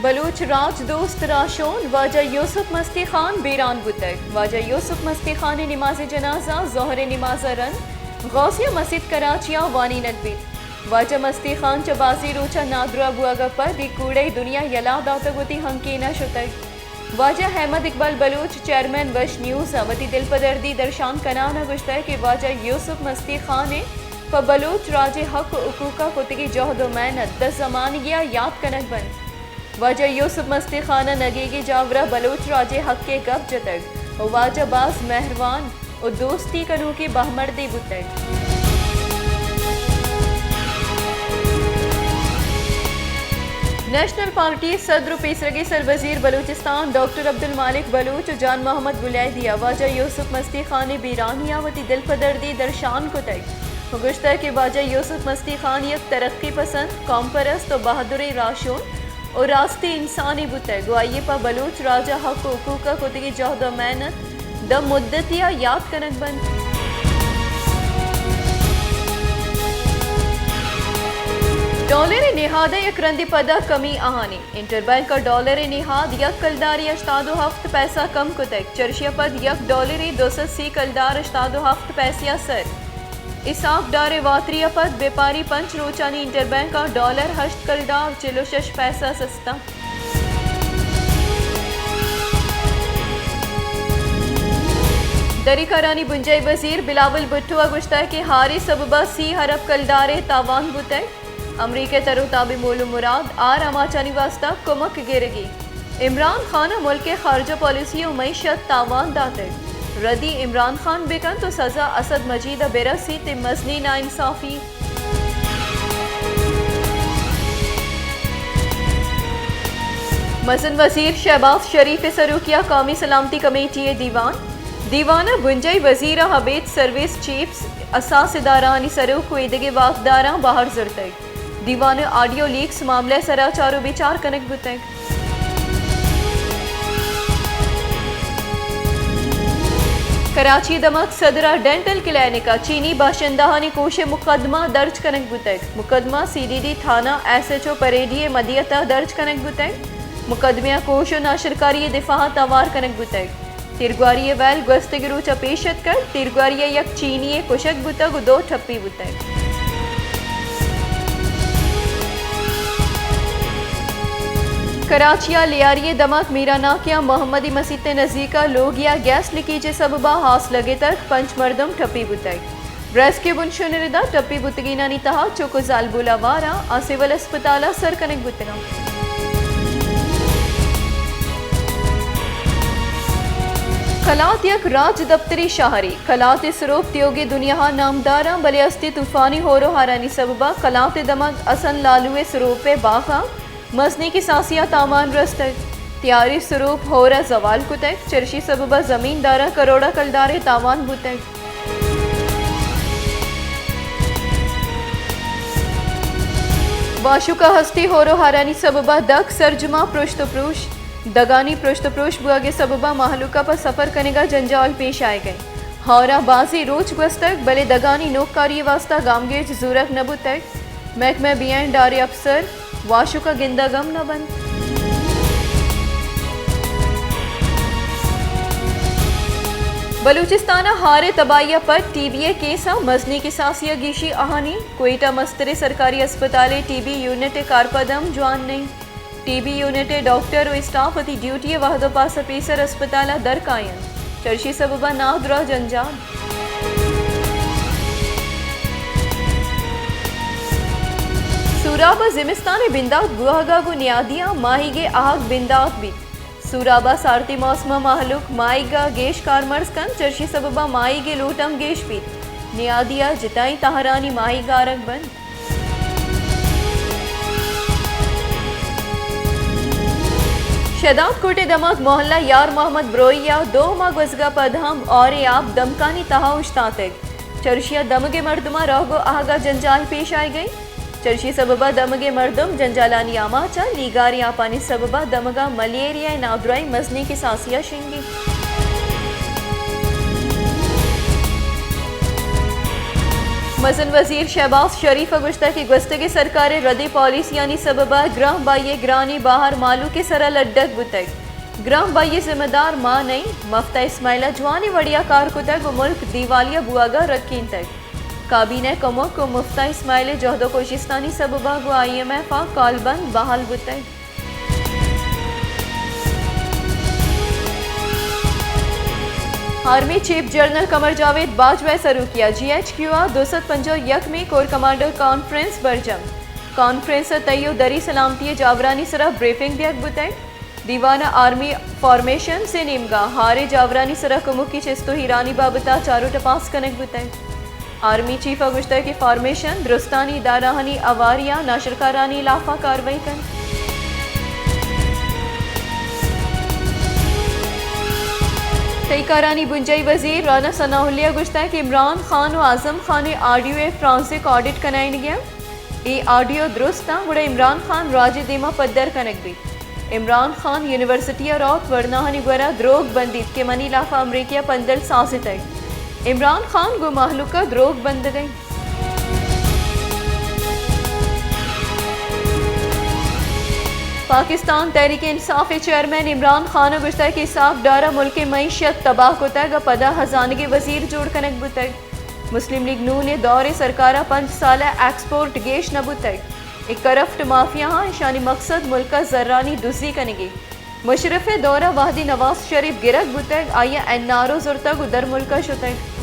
बलूच राज दोस्त राशोन वाजा यूसुफ मस्ती खान बीरान बुतक वाजा यूसुफ मस्ती खान नमाज जनाजा जोहर नमाज रन गौसिया मस्जिद कराचिया वानी नदबीत वाजा मस्ती खान चबाजी रोचा नादरा बुआगा पर कूड़े दुनिया यला दातगुती हंकीना शुतक वाजा अहमद इकबाल बलूच चेयरमैन वश न्यूज़ अवती दिल पदर्दी दर्शान कनाना गुश्ता कि वाजा यूसुफ मस्ती खान ने प बलूच राज हक उकूका कुतगी जहद मेहनत 10 जमानिया याद कनक बंद वाजा यूसुफ मस्ती खाना नगेगी जावरा बलूच राजे हक के गप जतक वाजा बाज मेहरवान और दोस्ती कनू की बहमर्दी बुतक नेशनल पार्टी सदर पीसरगी सरवजीर बलूचिस्तान डॉक्टर अब्दुल मालिक बलूच जान मोहम्मद गुलैदिया वाजा यूसुफ मस्ती खान बीरानियावती दिल पदर्दी दर्शान कुतक गुश्ता के वाजा यूसुफ मस्ती खान एक तरक्की पसंद कौम परस्त और बहादुरी राशून और रास्ते इंसानी बुतक गुआइये पा बलूच राजा हक हुकूका कुतगी जहद मेहनत द मुद्दतिया याद कनक बंद डॉलर निहाद एक रंदी पदा कमी आहानी इंटरबैंक का डॉलर निहाद यक कलदारी अश्तादो हफ्त पैसा कम कुतक चर्शिया पद यक डॉलरी 280 कलदार अश्तादो हफ्त पैसिया सर इसाफ डारे वात्रिया पद व्यापारी पंच रोचानी इंटरबैंक का डॉलर हश्त कलदार चिलोशश पैसा सस्ता दरी करानी बुंजई वजीर बिलावल भुट्टो गुश्ता के हारी सबबा 30 अरब कलदारे तावान बुतक अमरीके तरो ताबी मोलू मुराद आर अमाचानी वास्ता कुमक गिरगी इमरान खान मुल्क के खारजा पॉलिसी और मईशत तावान दातक रदी इमरान खान बेकन तो सजा असद मजीद बेरसी ते मजनी नाइंसाफी मसन वजीर शहबाज शरीफ सरूकिया कौमी सलामती कमेटी दीवाना गुंजई वजीर हबेद सर्विस चीफ्स असास इदारानी सरू कोईदगे वाकदारा बाहर जरतक दीवान ऑडियो लीक्स मामले सरा चारो विचार कनक बुतक कराची दमक सदरा डेंटल क्लिनिका चीनी बाशिंदा ने कोशे मुकदमा दर्ज कनक बुतक मुकदमा CDD थाना SHO परेडिये मदियता दर्ज कनक बुतक मुकदमिया कोशो नाशरकारी दिफा तवार कनक बुतक तिरगवारी वैल गस्तगिरू चपेशत कर तिरगवारी यक चीनी कुशक बुतक दो ठप्पी बुतक कराचिया लियारिये दमक मीरा नाकिया मोहम्मदी मसीद नज़ीका लोगिया गैस लीकेज सबबा हास लगे तक पंच मर्दम ठप्पी बुतक रेस्क्यू बुनशो निरदा टप्पी बुतगीना नितहा चोको जालबुला वारा आ सिविल अस्पताला सर कनक बुतना खलात यक राज दफ्तरी शाहरी खलात सरोफ त्योगे दुनिया नामदारा बले अस्ति तूफानी होरो हारानी सबबा खलात दमक असन लालुए सरोपे बाखा मसनी की सासिया तामान रस्तक त्यारी स्वरूप होरा जवाल कुतक चर्शी सबबा जमींदारा करोड़ा कलदारे तावान बुतक वाशुका हस्ती होरो हारानी सबबा दक सरजुमा पृष्ठप्रूष दगानी पृष्ठप्रूष बुआगे सबबा महलुका पर सफर कनेगा जंजाल पेश आए गए हौरा बाजी रोच गस्तक बले दगानी नोककारी वास्ता गामगेज जूरक नबुतक महकमे बियान डारे अफसर वाशु का गिंदा गम न बंद बलूचिस्ताना हारे तबाइया पर TBA केसा मजनी की सासिया गिशी आहानी कोयटा मस्तरे सरकारी अस्पताले TB यूनिट कारपदम जवान नहीं TB यूनिट डॉक्टर और स्टाफ अति ड्यूटी वहदो पास पेसर अस्पताला दर कायन चर्शी सबबा नादरा जंजाल सूराबा जिमिस्तान बिंदात गुहागागु न्यादिया माहिगे आग बिंदात भी सूराबा सारती मौसमा महलुक माइगा गेश कारमर्स कन चर्शी सबबा माइगे लोटम गेश भी न्यादिया जिताई तहरानी माहिगा रंग बंद शदाब कोटे दमक मोहल्ला यार मोहम्मद ब्रोइया 2 माह गजगा पदहम और आप दमकानी तहा उश्तातक चर्शिया दमगे मर्दमा रोगो आहगा जंजाल पेश आई गई चर्शी सबबा दमगे मर्दम जंजालानी आमाचा लीगारी आपानी सबबा दमगा मलेरिया नादुराई मजनी की सासिया शिंगी मजन वजीर शहबाज शरीफ गुश्ता की गुस्तगी सरकार रदी पॉलिसी यानी सबबा ग्राम बाइये ग्रानी बाहर मालू के सरा लड्डक बुतक ग्राम बाइये जिम्मेदार माँ नहीं मफ्ता इस्माइला जवानी वड़िया कार कुतक मुल्क दीवालिया बुआगा रखीन तक काबीना कमो को मुफ्ता इस्माइल जहदो कोशिस्तानी सबबा गो IMF कॉलबंद बहाल बुतक army chief general Qamar Javed Bajwa सरू किया GHQ 251 में कोर कमांडर कॉन्फ्रेंस बरजम कॉन्फ्रेंस तैयो दरी सलामती जावरानी सरा ब्रीफिंग दिया बुतक दीवाना आर्मी फॉर्मेशन से निमगा हारे जावरानी सरा कमुकी चिस्तो हीरानी बाबता चारों टपास कनक बुतक आर्मी चीफ अगुश्ता की फॉर्मेशन दुरुस्तानी दाराहानी अवारिया नाशरकारानी लाफा कार्रवाई कर तईकारानी बुंजई वजीर राना सनाउल्लिया गुश्ता कि इमरान खान और Azam Khan audio forensic audit कनाइन गया ये ऑडियो दुरुस्त गुड़ा इमरान खान राज दीमा पद्दर कनक भी इमरान खान यूनिवर्सिटी रौत वर्नाहनी गुरा द्रोग बंदी के मनी लाफा अमरीकिया पंदल साजित इमरान खान गो महलुका द्रोग बंद गई पाकिस्तान तहरीक इंसाफ चेयरमैन इमरान खान गुश्ता की साफ डारा मुल्क मीशत तबाह को तग पदा हजानगे वजीर जोड़ कनक बुतग मुस्लिम लीग नू ने दौरे सरकारा 5 साल एक्सपोर्ट गेश न बुतग एक करफ्ट माफिया हाँ शानी मकसद मुल्क का जर्रानी दुजी कनेगी मुशरफ दौरा वाहदी नवाज शरीफ गिरक बुतग आया NRO जुर्तग उदर मुल्क शुतग